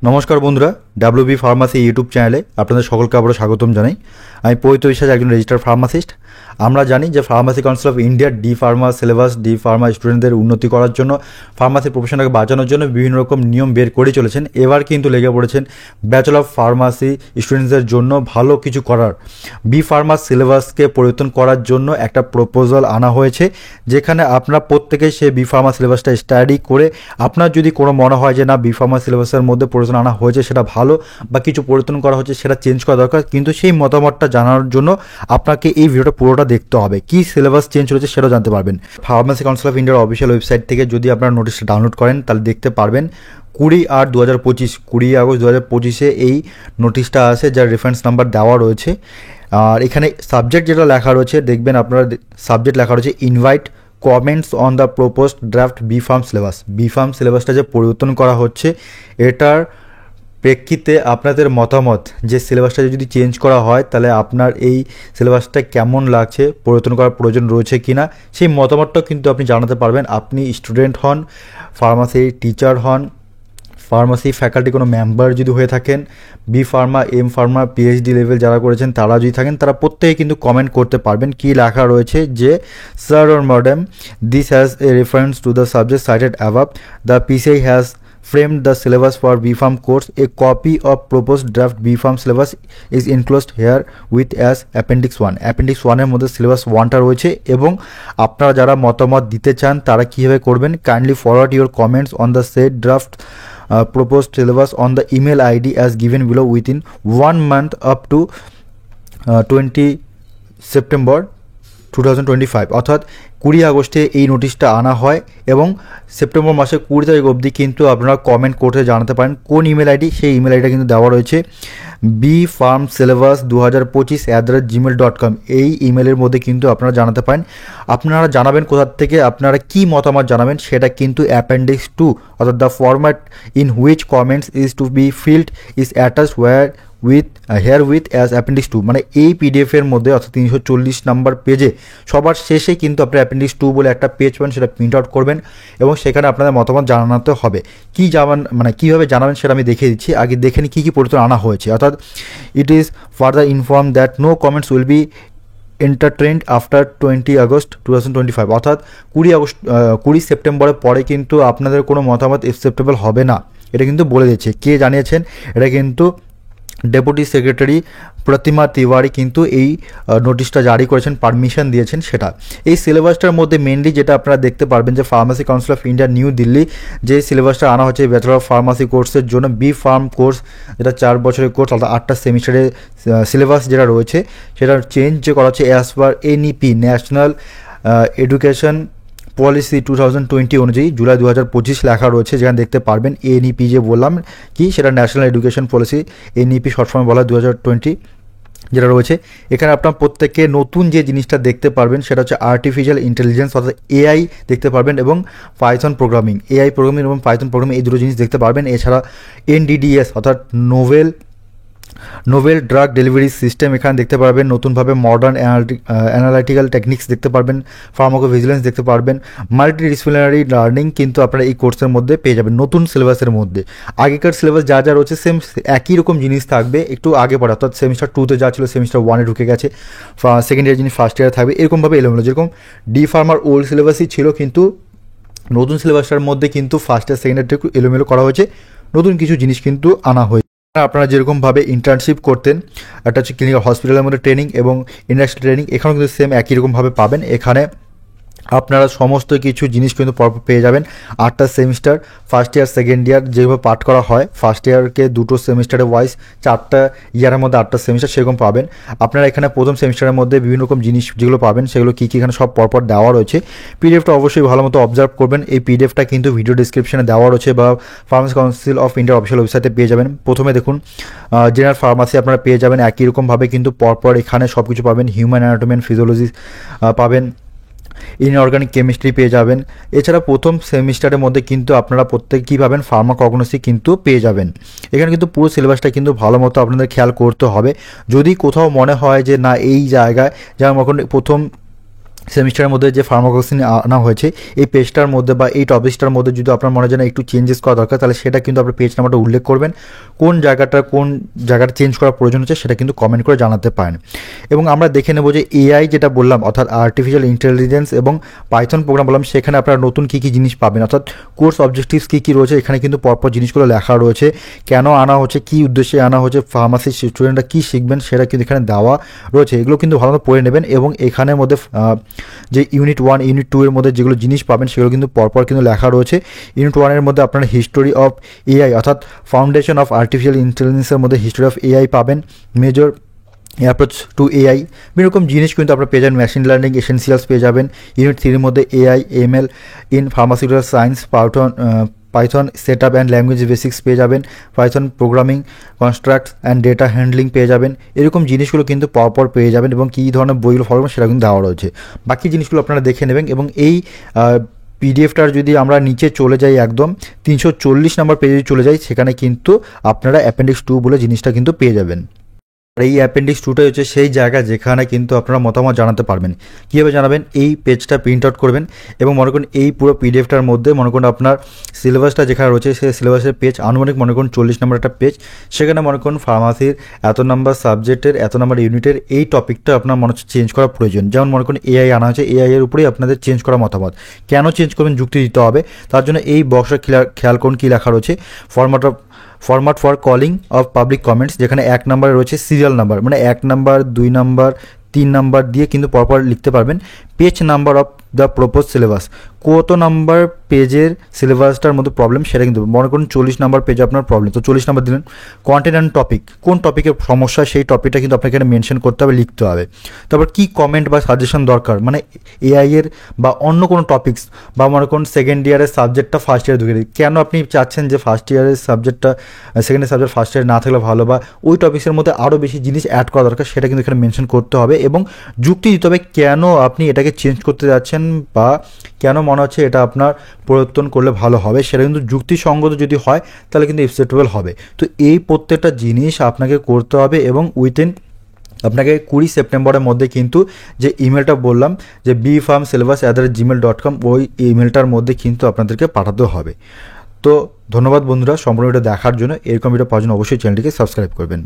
নমস্কার বন্ধুরা, WB pharmacy YouTube চ্যানেলে আপনাদের সকলকে আবারও স্বাগতম জানাই। আমি পবিত্র বিশ্বাস, একজন রেজিস্টার্ড ফার্মাসিস্ট। আমরা জানি যে ফার্মাসি কাউন্সিল অফ ইন্ডিয়ার D Pharma syllabus, D Pharma স্টুডেন্টদের উন্নতি করার জন্য, ফার্মাসি প্রফেশনটাকে বাঁচানোর জন্য বিভিন্ন রকম নিয়ম বের করে চলেছেন। এবার কিন্তু লেগে পড়েছেন ব্যাচেলর অফ ফার্মাসি স্টুডেন্টসদের জন্য ভালো কিছু করার। বি ফার্মা সিলেবাসকে পরিবর্তন করার জন্য একটা প্রপোজাল আনা হয়েছে, যেখানে আপনারা প্রত্যেকেই সেই বি ফার্মা সিলেবাসটা স্টাডি করে, আপনার যদি কোনো মনে হয় যে না বি ফার্মা সিলেবাসের মধ্যে পরিবর্তন আনা হয়েছে সেটা ভালো, বা কিছু পরিবর্তন করা হচ্ছে সেটা চেঞ্জ করা দরকার, কিন্তু সেই মতামতটা জানার জন্য আপনাকে এই ভিডিওটা পুরোটা দেখতে হবে। কি সিলেবাস চেঞ্জ হয়েছে সেটাও জানতে পারবেন। ফার্মাসি কাউন্সিল অফ ইন্ডিয়ার অফিসিয়াল ওয়েবসাইট থেকে যদি আপনারা নোটিশটা ডাউনলোড করেন তাহলে দেখতে পারবেন 20/8/2025, 20 আগস্ট 2025 এই নোটিশটা আসে, যার রেফারেন্স নাম্বার দেওয়া রয়েছে। আর এখানে সাবজেক্ট যেটা লেখা রয়েছে, দেখবেন আপনারা সাবজেক্ট লেখা রয়েছে invite comments on the proposed draft B pharm syllabus. B pharm সিলেবাসটা যে পরিবর্তন করা হচ্ছে, এটার প্রেক্ষিতে আপনাদের মতামত, যে সিলেবাসটা যদি চেঞ্জ করা হয় তাহলে আপনার এই সিলেবাসটা কেমন লাগছে, পরিবর্তন করার প্রয়োজন রয়েছে কি না, সেই মতামতটাও কিন্তু আপনি জানাতে পারবেন। আপনি স্টুডেন্ট হন, ফার্মাসি টিচার হন, ফার্মাসি ফ্যাকাল্টি কোনো মেম্বার যদি হয়ে থাকেন, B pharma, M pharma, PhD level যারা করেছেন তারা যদি থাকেন, তারা প্রত্যেকে কিন্তু কমেন্ট করতে পারবেন। কি লেখা রয়েছে যে sir or madam, this has a reference to the subject cited above, the PCI has framed the syllabus for BPharm course. A copy of proposed draft BPharm syllabus is enclosed here with as Appendix 1. Appendix 1 এর মধ্যে syllabus 1টা রয়েছে, এবং আপনারা যারা মতামত দিতে চান তারা কীভাবে করবেন, kindly forward your comments on the set draft proposed syllabus on the email ID as given below within 1 month up to 20 September 2025। অর্থাৎ 20 আগস্টে এই নোটিশটা আনা হয়, এবং সেপ্টেম্বর মাসের 20 তারিখ অবধি কিন্তু আপনারা কমেন্ট করে জানাতে পারেন কোন ইমেল আইডি। সেই ইমেল আইডিটা কিন্তু দেওয়া রয়েছে bfarmsyllabus2025@gmail.com। এই ইমেলের মধ্যে কিন্তু আপনারা জানাতে পারেন। আপনারা জানাবেন কোথা থেকে, আপনারা কি মতামত জানাবেন সেটা কিন্তু অ্যাপেন্ডিক্স 2, অর্থাৎ the format in which comments is to be filled is attached here with as appendix 2। মানে এই পিডিএফের মধ্যে, অর্থাৎ 340 নাম্বার পেজে সবার শেষে কিন্তু আপনি অ্যাপেন্ডিক্স 2 বলে একটা পেজ পাবেন, সেটা প্রিন্ট আউট করবেন এবং সেখানে আপনাদের মতামত জানাতে হবে। কীভাবে জানাবেন সেটা আমি দেখিয়ে দিচ্ছি। আগে দেখে নিই কী পরিবর্তন আনা হয়েছে। অর্থাৎ it is further inform that no comments will be entertained after 20 August 2025। অর্থাৎ 20 সেপ্টেম্বরের পরে কিন্তু আপনাদের কোনো মতামত অ্যাকসেপ্টেবল হবে না, এটা কিন্তু বলে দিচ্ছে। কে জানিয়েছেন? এটা কিন্তু ডেপুটি সেক্রেটারি প্রতিমা তিওয়ারি কিন্তু এই নোটিশটা জারি করেছেন, পারমিশন দিয়েছেন সেটা। এই সিলেবাসটার মধ্যে মেনলি যেটা আপনারা দেখতে পারবেন যে pharmacy council of India new Delhi যে সিলেবাসটা আনা হচ্ছে ব্যাচেলর অফ ফার্মাসি কোর্সের জন্য, বি ফার্ম কোর্স, যেটা 4 বছরের কোর্স, অর্থাৎ 8টা সেমিস্টারের সিলেবাস যেটা রয়েছে সেটা চেঞ্জ যে করা হচ্ছে as per NEP, national education policy 2020 অনুযায়ী জুলাই 2025 লেখা রয়েছে, যেখানে দেখতে পারবেন এনইপি যে বললাম কি, সেটা national education policy, NEP short ফর্মে বলা 2020 যেটা রয়েছে। এখানে আপনার প্রত্যেকে নতুন যে জিনিসটা দেখতে পারবেন সেটা হচ্ছে আর্টিফিশিয়াল ইন্টেলিজেন্স, অর্থাৎ এআই দেখতে পারবেন, এবং পাইথন প্রোগ্রামিং, এআই প্রোগ্রামিং এবং পাইথন প্রোগ্রামিং, এই দুটো জিনিস দেখতে পারবেন। এছাড়া এনডিডিএস অর্থাৎ নোভেল ড্রাগ ডেলিভারি সিস্টেম এখানে দেখতে পারবেন, নতুনভাবে মডার্ন অ্যানালিটিক্যাল টেকনিক্স দেখতে পারবেন, ফার্মাকোভিজিলেন্স দেখতে পারবেন, মাল্টিডিসিপ্লিনারি লার্নিং কিন্তু আপনারা এই কোর্সের মধ্যে পেয়ে যাবেন নতুন সিলেবাসের মধ্যে। আগেকার সিলেবাস যা যা রয়েছে সেম একই রকম জিনিস থাকবে, একটু আগে পড়া, অর্থাৎ সেমিস্টার 2তে যা ছিল সেমিস্টার 1-এ ঢুকে গেছে, সেকেন্ড ইয়ার জিনিস ফার্স্ট ইয়ারে থাকবে, এরকমভাবে এলোমেলো। যেরকম ডি ফার্মার ওল্ড সিলেবাসই ছিল, কিন্তু নতুন সিলেবাসটার মধ্যে কিন্তু ফার্স্ট ইয়ার সেকেন্ড ইয়ারটা একটু এলোমেলো করা হয়েছে, নতুন কিছু জিনিস কিন্তু আনা হয়েছে। আপনারা যেরকমভাবে ইন্টার্নশিপ করতেন, একটা হচ্ছে ক্লিনিক্যাল হসপিটালের মধ্যে ট্রেনিং এবং ইন্ডাস্ট্রি ট্রেনিং, এখানেও কিন্তু সেম একই রকমভাবে পাবেন। এখানে আপনারা সমস্ত কিছু জিনিস কিন্তু পরপর পেয়ে যাবেন। 8টা semester, first year second year যেভাবে পাঠ করা হয়, ফার্স্ট ইয়ারকে 2টো সেমিস্টারে ওয়াইজ 4টা ইয়ারের মধ্যে 8টা সেমিস্টার সেরকম পাবেন। আপনারা এখানে প্রথম সেমিস্টারের মধ্যে বিভিন্ন রকম জিনিস যেগুলো পাবেন সেগুলো কী কী এখানে সব পরপর দেওয়া রয়েছে। পিডিএফটা অবশ্যই ভালো মতো অবজার্ভ করবেন। এই পিডিএফটা কিন্তু ভিডিও ডিসক্রিপশনে দেওয়া রয়েছে, বা ফার্মাসি কাউন্সিল অফ ইন্ডিয়ার অফিসিয়াল ওয়েবসাইটে পেয়ে যাবেন। প্রথমে দেখুন জেনারেল ফার্মাসি আপনারা পেয়ে যাবেন, একই রকমভাবে কিন্তু পরপর এখানে সব কিছু পাবেন। হিউম্যান অ্যানাটমি অ্যান্ড ফিজিওলজি পাবেন, ইনঅর্গানিক কেমিস্ট্রি পেয়ে যাবেন। এছাড়া প্রথম সেমিস্টারের মধ্যে কিন্তু আপনারা প্রত্যেক কী পাবেন, ফার্মাকগনোসি কিন্তু পেয়ে যাবেন। এখানে কিন্তু পুরো সিলেবাসটা কিন্তু ভালো মতো আপনাদের খেয়াল করতে হবে। যদি কোথাও মনে হয় যে না এই জায়গায়, যেমন প্রথম সেমিস্টারের মধ্যে যে ফার্মাকোসিন আনা হয়েছে এই পেজটার মধ্যে বা এই টপিকসটার মধ্যে যদি আপনার মনে হয় না একটু চেঞ্জেস করা দরকার, তাহলে সেটা কিন্তু আপনার পেজ নাম্বারটা উল্লেখ করবেন, কোন জায়গাটা চেঞ্জ করার প্রয়োজন হচ্ছে সেটা কিন্তু কমেন্ট করে জানাতে পারেন। এবং আমরা দেখে নেব যে এআই যেটা বললাম, অর্থাৎ আর্টিফিশিয়াল ইন্টেলিজেন্স এবং পাইথন প্রোগ্রাম বললাম, সেখানে আপনারা নতুন কী কী জিনিস পাবেন, অর্থাৎ কোর্স অবজেক্টিভস কী কী রয়েছে, এখানে কিন্তু পরপর জিনিসগুলো লেখা রয়েছে, কেন আনা হচ্ছে, কী উদ্দেশ্যে আনা হচ্ছে, ফার্মাসি স্টুডেন্টরা কী শিখবেন সেটা কিন্তু এখানে দেওয়া রয়েছে। এগুলো কিন্তু ভালোভাবে পড়ে নেবেন এবং এখানের মধ্যে যে ইউনিট 1 ইউনিট 2 এর মধ্যে যেগুলো জিনিস পাবেন সেগুলো কিন্তু পরপর কিন্তু লেখা রয়েছে। ইউনিট 1 এর মধ্যে আপনারা হিস্টোরি অফ এআই অর্থাৎ ফাউন্ডেশন অফ আর্টিফিশিয়াল ইন্টেলিজেন্সের মধ্যে হিস্টোরি অফ এআই পাবেন, মেজর অ্যাপ্রোচ টু এআই, এরকম জিনিস কিন্তু আপনারা পেয়ে যাবেন। মেশিন লার্নিং এসেন্সিয়ালস পেয়ে যাবেন। ইউনিট 3 এর মধ্যে AI ML in pharmaceutical science, Python set up and language basics পেয়ে যাবেন, Python programming constructs and data handling পেয়ে যাবেন। এরকম জিনিসগুলো কিন্তু পরপর পেয়ে যাবেন এবং কী ধরনের বইগুলো ফলো করবেন সেটা কিন্তু দেওয়া রয়েছে। বাকি জিনিসগুলো আপনারা দেখে নেবেন। এবং এই পিডিএফটার যদি আমরা নিচে চলে যাই, একদম 340 নম্বর পেজে চলে যাই, সেখানে কিন্তু আপনারা অ্যাপেন্ডিক্স 2 বলে জিনিসটা কিন্তু পেয়ে যাবেন। আর এই অ্যাপেন্ডিক্স 2টাই হচ্ছে সেই জায়গা যেখানে কিন্তু আপনারা মতামত জানাতে পারবেন। কীভাবে জানাবেন, এই পেজটা প্রিন্ট আউট করবেন এবং মনে করুন এই পুরো পিডিএফটার মধ্যে মনে করুন আপনার সিলেবাসটা যেখানে রয়েছে সেই সিলেবাসের পেজ আনুমানিক মনে করুন 40 নম্বর একটা পেজ, সেখানে মনে করুন ফার্মাসির এত নম্বর সাবজেক্টের এত নম্বর ইউনিটের এই টপিকটা আপনার মনে হচ্ছে চেঞ্জ করা প্রয়োজন। যেমন মনে করুন এআই আনা হয়েছে, এআই এর উপরেই আপনাদের চেঞ্জ করা মতামত, কেন চেঞ্জ করবেন যুক্তি দিতে হবে। তার জন্য এই বক্সটা খেয়াল করুন কী লেখা রয়েছে, format for calling of public comments, যেখানে 1 নম্বরে রয়েছে সিরিয়াল নাম্বার, মানে 1 নাম্বার 2 নাম্বার 3 নাম্বার দিয়ে কিন্তু পরপর লিখতে পারবেন। Page number of the propose syllabus, কত নাম্বার পেজের সিলেবাসটার মধ্যে প্রবলেম সেটা কিন্তু মনে করুন 40 নাম্বার পেজে আপনার প্রবলেম, তো 40 নাম্বার দিলেন। কন্টেন্ট অ্যান্ড টপিক, কোন টপিকের সমস্যা সেই টপিকটা কিন্তু আপনাকে এখানে মেনশন করতে হবে, লিখতে হবে। তারপর কী কমেন্ট বা সাজেশন দরকার, মানে এআই এর বা অন্য কোনো টপিকস, বা মনে করুন সেকেন্ড ইয়ারের সাবজেক্টটা ফার্স্ট ইয়ারে ঢুকে দিই, কেন আপনি চাচ্ছেন যে ফার্স্ট ইয়ারের সাবজেক্টটা সেকেন্ড ইয়ার সাবজেক্ট ফার্স্ট ইয়ারে না থাকলে ভালো, বা ওই টপিক্সের মধ্যে আরও বেশি জিনিস অ্যাড করা দরকার সেটা কিন্তু এখানে মেনশন করতে হবে এবং যুক্তি দিতে হবে কেন আপনি এটাকে চেঞ্জ করতে যাচ্ছেন বা কেন মনে হচ্ছে এটা আপনার পরিবর্তন করলে ভালো হবে, সেটা কিন্তু যুক্তিসঙ্গত যদি হয় তাহলে কিন্তু অ্যাকসেপ্টেবল হবে। তো এই প্রত্যেকটা জিনিস আপনাকে করতে হবে এবং উইথিন আপনাকে 20 সেপ্টেম্বরের মধ্যে কিন্তু যে ইমেলটা বললাম যে bfarmsyllabus@gmail.com, ওই ইমেলটার মধ্যে কিন্তু আপনাদেরকে পাঠাতে হবে। তো ধন্যবাদ বন্ধুরা সম্পূর্ণ এটা দেখার জন্য। এরকম ভিডিও পাওয়ার জন্য অবশ্যই চ্যানেলটিকে সাবস্ক্রাইব করবেন।